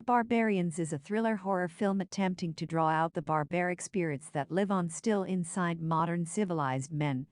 Barbarians is a thriller horror film attempting to draw out the barbaric spirits that live on still inside modern civilized men.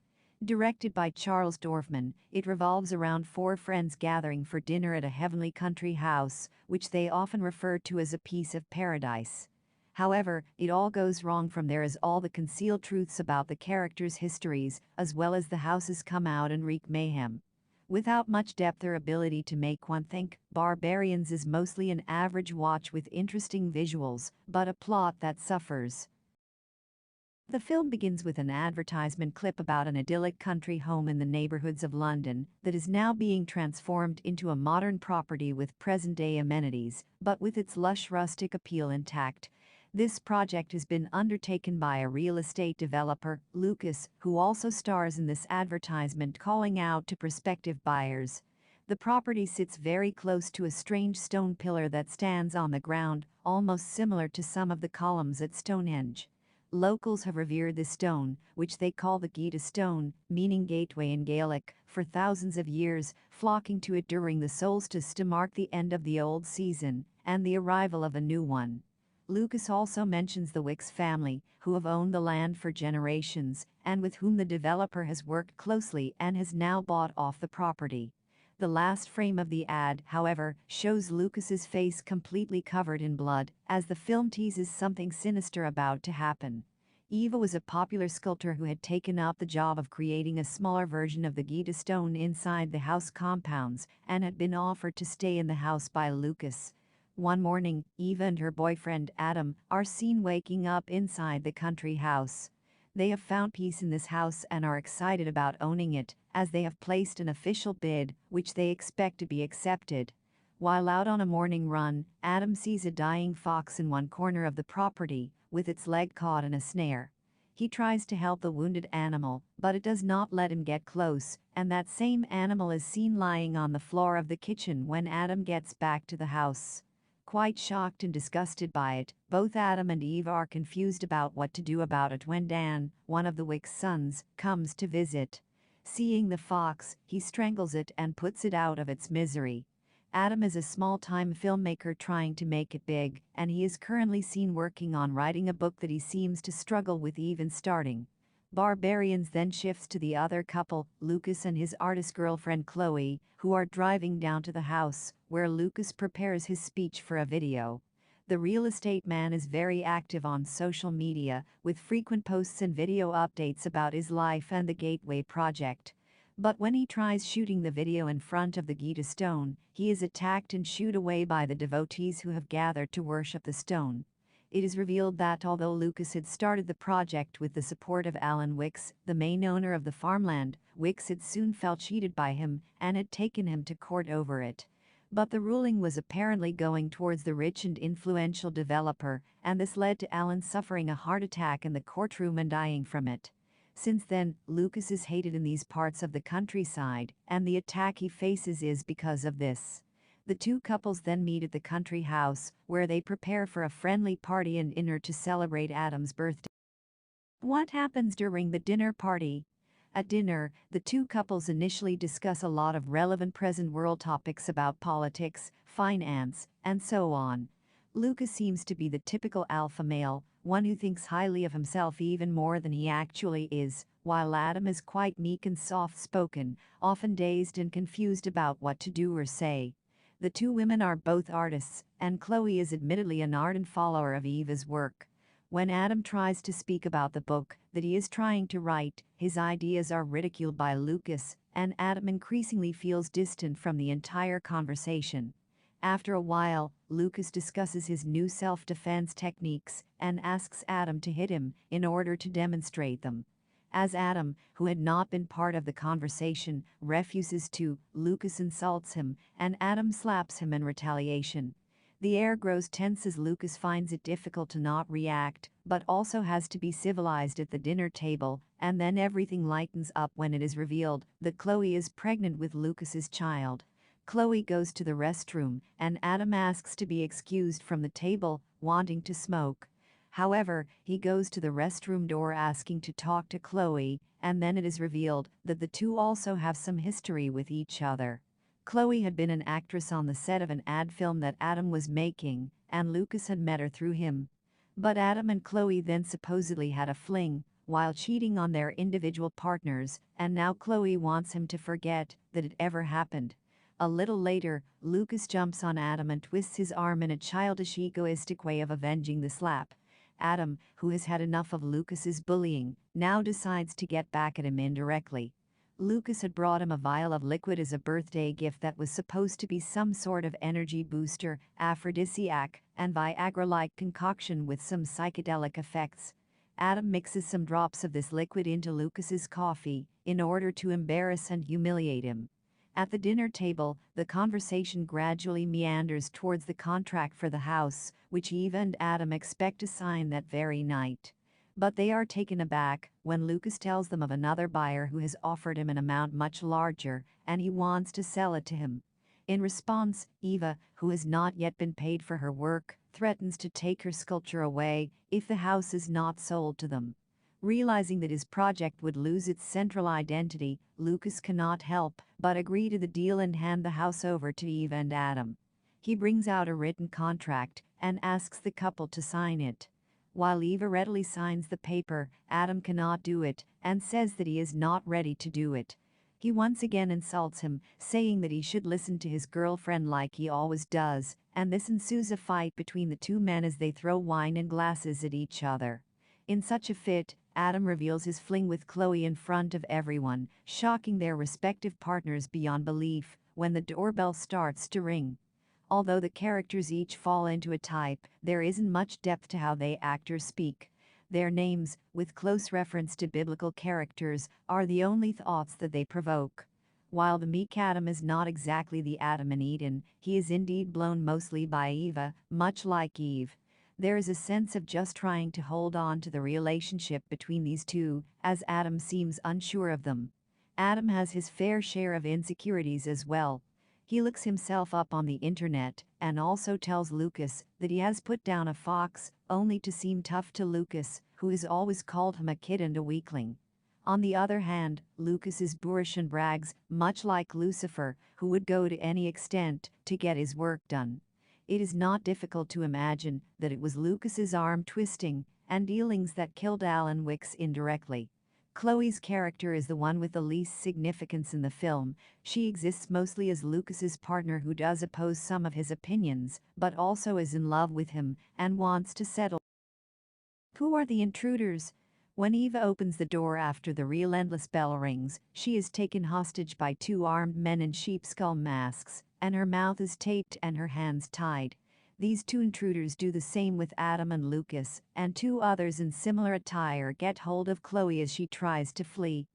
Directed by Charles Dorfman, it revolves around four friends gathering for dinner at a heavenly country house, which they often refer to as a piece of paradise. However, it all goes wrong from there as all the concealed truths about the characters' histories, as well as the houses, come out and wreak mayhem. Without much depth or ability to make one think, Barbarians is mostly an average watch with interesting visuals, but a plot that suffers. The film begins with an advertisement clip about an idyllic country home in the neighborhoods of London that is now being transformed into a modern property with present-day amenities, but with its lush rustic appeal intact. This project has been undertaken by a real estate developer, Lucas, who also stars in this advertisement, calling out to prospective buyers. The property sits very close to a strange stone pillar that stands on the ground, almost similar to some of the columns at Stonehenge. Locals have revered this stone, which they call the Gita stone, meaning gateway in Gaelic, for thousands of years, flocking to it during the solstice to mark the end of the old season and the arrival of a new one. Lucas also mentions the Wicks family, who have owned the land for generations, and with whom the developer has worked closely and has now bought off the property. The last frame of the ad, however, shows Lucas's face completely covered in blood, as the film teases something sinister about to happen. Eva was a popular sculptor who had taken up the job of creating a smaller version of the Gita stone inside the house compounds and had been offered to stay in the house by Lucas. One morning, Eva and her boyfriend Adam are seen waking up inside the country house. They have found peace in this house and are excited about owning it, as they have placed an official bid, which they expect to be accepted. While out on a morning run, Adam sees a dying fox in one corner of the property, with its leg caught in a snare. He tries to help the wounded animal, but it does not let him get close, and that same animal is seen lying on the floor of the kitchen when Adam gets back to the house. Quite shocked and disgusted by it, both Adam and Eve are confused about what to do about it when Dan, one of the Wicks' sons, comes to visit. Seeing the fox, he strangles it and puts it out of its misery. Adam is a small-time filmmaker trying to make it big, and he is currently seen working on writing a book that he seems to struggle with even starting. Barbarians then shifts to the other couple, Lucas and his artist girlfriend Chloe, who are driving down to the house, where Lucas prepares his speech for a video. The real estate man is very active on social media, with frequent posts and video updates about his life and the Gateway project. But when he tries shooting the video in front of the Gita stone, he is attacked and shooed away by the devotees who have gathered to worship the stone. It is revealed that although Lucas had started the project with the support of Alan Wicks, the main owner of the farmland, Wicks had soon felt cheated by him and had taken him to court over it. But the ruling was apparently going towards the rich and influential developer, and this led to Alan suffering a heart attack in the courtroom and dying from it. Since then, Lucas is hated in these parts of the countryside, and the attack he faces is because of this. The two couples then meet at the country house, where they prepare for a friendly party and dinner to celebrate Adam's birthday. What happens during the dinner party? At dinner, the two couples initially discuss a lot of relevant present world topics about politics, finance, and so on. Lucas seems to be the typical alpha male, one who thinks highly of himself even more than he actually is, while Adam is quite meek and soft-spoken, often dazed and confused about what to do or say. The two women are both artists, and Chloe is admittedly an ardent follower of Eva's work. When Adam tries to speak about the book that he is trying to write, his ideas are ridiculed by Lucas, and Adam increasingly feels distant from the entire conversation. After a while, Lucas discusses his new self-defense techniques and asks Adam to hit him in order to demonstrate them. As Adam, who had not been part of the conversation, refuses to, Lucas insults him, and Adam slaps him in retaliation. The air grows tense as Lucas finds it difficult to not react, but also has to be civilized at the dinner table, and then everything lightens up when it is revealed that Chloe is pregnant with Lucas's child. Chloe goes to the restroom, and Adam asks to be excused from the table, wanting to smoke. However, he goes to the restroom door asking to talk to Chloe, and then it is revealed that the two also have some history with each other. Chloe had been an actress on the set of an ad film that Adam was making, and Lucas had met her through him. But Adam and Chloe then supposedly had a fling, while cheating on their individual partners, and now Chloe wants him to forget that it ever happened. A little later, Lucas jumps on Adam and twists his arm in a childish egoistic way of avenging the slap. Adam, who has had enough of Lucas's bullying, now decides to get back at him indirectly. Lucas had brought him a vial of liquid as a birthday gift that was supposed to be some sort of energy booster, aphrodisiac, and Viagra-like concoction with some psychedelic effects. Adam mixes some drops of this liquid into Lucas's coffee in order to embarrass and humiliate him. At the dinner table, the conversation gradually meanders towards the contract for the house, which Eva and Adam expect to sign that very night. But they are taken aback when Lucas tells them of another buyer who has offered him an amount much larger, and he wants to sell it to him. In response, Eva, who has not yet been paid for her work, threatens to take her sculpture away if the house is not sold to them. Realizing that his project would lose its central identity, Lucas cannot help but agree to the deal and hand the house over to Eve and Adam. He brings out a written contract and asks the couple to sign it. While Eva readily signs the paper, Adam cannot do it and says that he is not ready to do it. He once again insults him, saying that he should listen to his girlfriend like he always does, and this ensues a fight between the two men as they throw wine and glasses at each other. In such a fit, Adam reveals his fling with Chloe in front of everyone, shocking their respective partners beyond belief when the doorbell starts to ring. Although the characters each fall into a type, there isn't much depth to how they act or speak. Their names, with close reference to biblical characters, are the only thoughts that they provoke. While the meek Adam is not exactly the Adam in Eden, he is indeed blown mostly by Eva, much like Eve. There is a sense of just trying to hold on to the relationship between these two, as Adam seems unsure of them. Adam has his fair share of insecurities as well. He looks himself up on the internet and also tells Lucas that he has put down a fox, only to seem tough to Lucas, who has always called him a kid and a weakling. On the other hand, Lucas is boorish and brags, much like Lucifer, who would go to any extent to get his work done. It is not difficult to imagine that it was Lucas's arm twisting and dealings that killed Alan Wicks indirectly. Chloe's character is the one with the least significance in the film. She exists mostly as Lucas's partner who does oppose some of his opinions, but also is in love with him and wants to settle. Who are the intruders? When Eva opens the door after the relentless bell rings, she is taken hostage by two armed men in sheepskull masks, and her mouth is taped and her hands tied. These two intruders do the same with Adam and Lucas, and two others in similar attire get hold of Chloe as she tries to flee.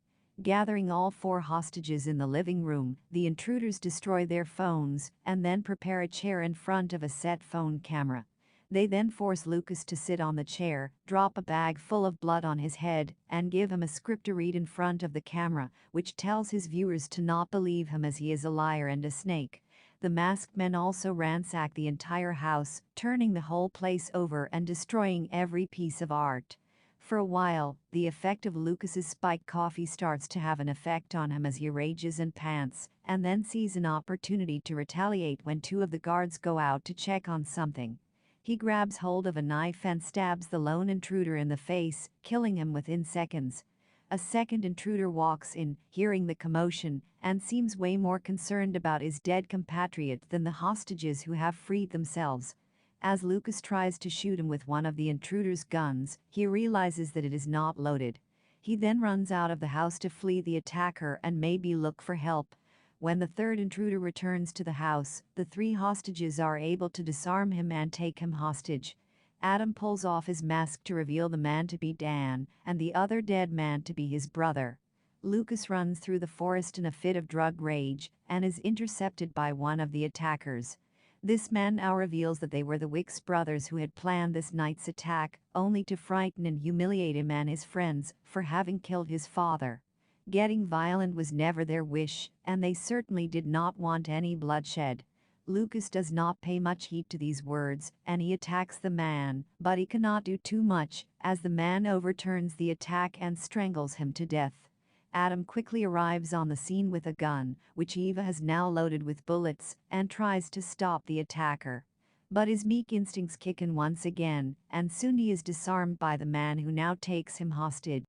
Gathering all four hostages in the living room, the intruders destroy their phones and then prepare a chair in front of a set phone camera. They then force Lucas to sit on the chair, drop a bag full of blood on his head, and give him a script to read in front of the camera, which tells his viewers to not believe him as he is a liar and a snake. The masked men also ransack the entire house, turning the whole place over and destroying every piece of art. For a while, the effect of Lucas's spiked coffee starts to have an effect on him as he rages and pants, and then sees an opportunity to retaliate when two of the guards go out to check on something. He grabs hold of a knife and stabs the lone intruder in the face, killing him within seconds. A second intruder walks in, hearing the commotion, and seems way more concerned about his dead compatriot than the hostages who have freed themselves. As Lucas tries to shoot him with one of the intruder's guns, he realizes that it is not loaded. He then runs out of the house to flee the attacker and maybe look for help. When the third intruder returns to the house, the three hostages are able to disarm him and take him hostage. Adam pulls off his mask to reveal the man to be Dan, and the other dead man to be his brother. Lucas runs through the forest in a fit of drug rage, and is intercepted by one of the attackers. This man now reveals that they were the Wicks brothers who had planned this night's attack, only to frighten and humiliate him and his friends for having killed his father. Getting violent was never their wish, and they certainly did not want any bloodshed. Lucas does not pay much heed to these words, and he attacks the man, but he cannot do too much, as the man overturns the attack and strangles him to death. Adam quickly arrives on the scene with a gun, which Eva has now loaded with bullets, and tries to stop the attacker. But his meek instincts kick in once again, and soon he is disarmed by the man who now takes him hostage.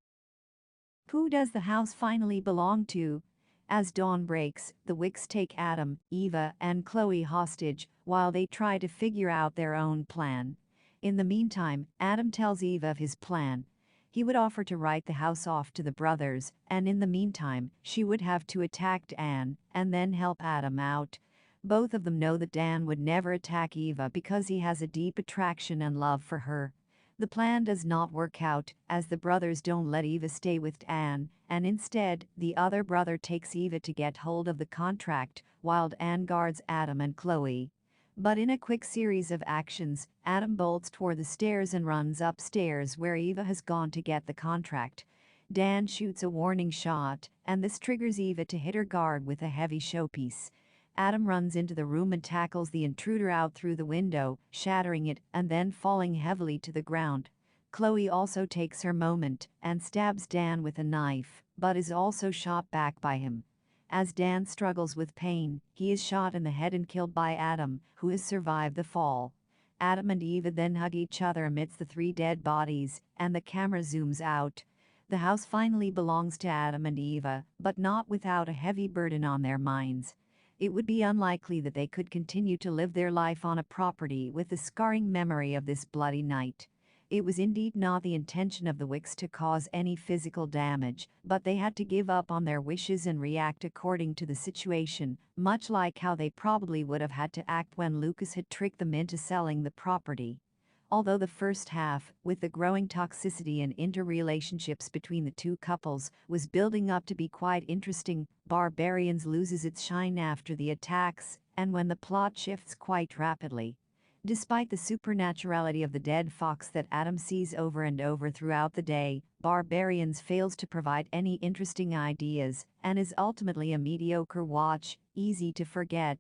Who does the house finally belong to? As dawn breaks, the Wicks take Adam, Eva, and Chloe hostage while they try to figure out their own plan. In the meantime, Adam tells Eva of his plan. He would offer to write the house off to the brothers, and in the meantime, she would have to attack Dan and then help Adam out. Both of them know that Dan would never attack Eva because he has a deep attraction and love for her. The plan does not work out, as the brothers don't let Eva stay with Anne, and instead, the other brother takes Eva to get hold of the contract, while Anne guards Adam and Chloe. But in a quick series of actions, Adam bolts toward the stairs and runs upstairs where Eva has gone to get the contract. Dan shoots a warning shot, and this triggers Eva to hit her guard with a heavy showpiece. Adam runs into the room and tackles the intruder out through the window, shattering it and then falling heavily to the ground. Chloe also takes her moment and stabs Dan with a knife, but is also shot back by him. As Dan struggles with pain, he is shot in the head and killed by Adam, who has survived the fall. Adam and Eva then hug each other amidst the three dead bodies, and the camera zooms out. The house finally belongs to Adam and Eva, but not without a heavy burden on their minds. It would be unlikely that they could continue to live their life on a property with the scarring memory of this bloody night. It was indeed not the intention of the Wicks to cause any physical damage, but they had to give up on their wishes and react according to the situation, much like how they probably would have had to act when Lucas had tricked them into selling the property. Although the first half, with the growing toxicity and interrelationships between the two couples, was building up to be quite interesting, Barbarians loses its shine after the attacks, and when the plot shifts quite rapidly. Despite the supernaturality of the dead fox that Adam sees over and over throughout the day, Barbarians fails to provide any interesting ideas, and is ultimately a mediocre watch, easy to forget,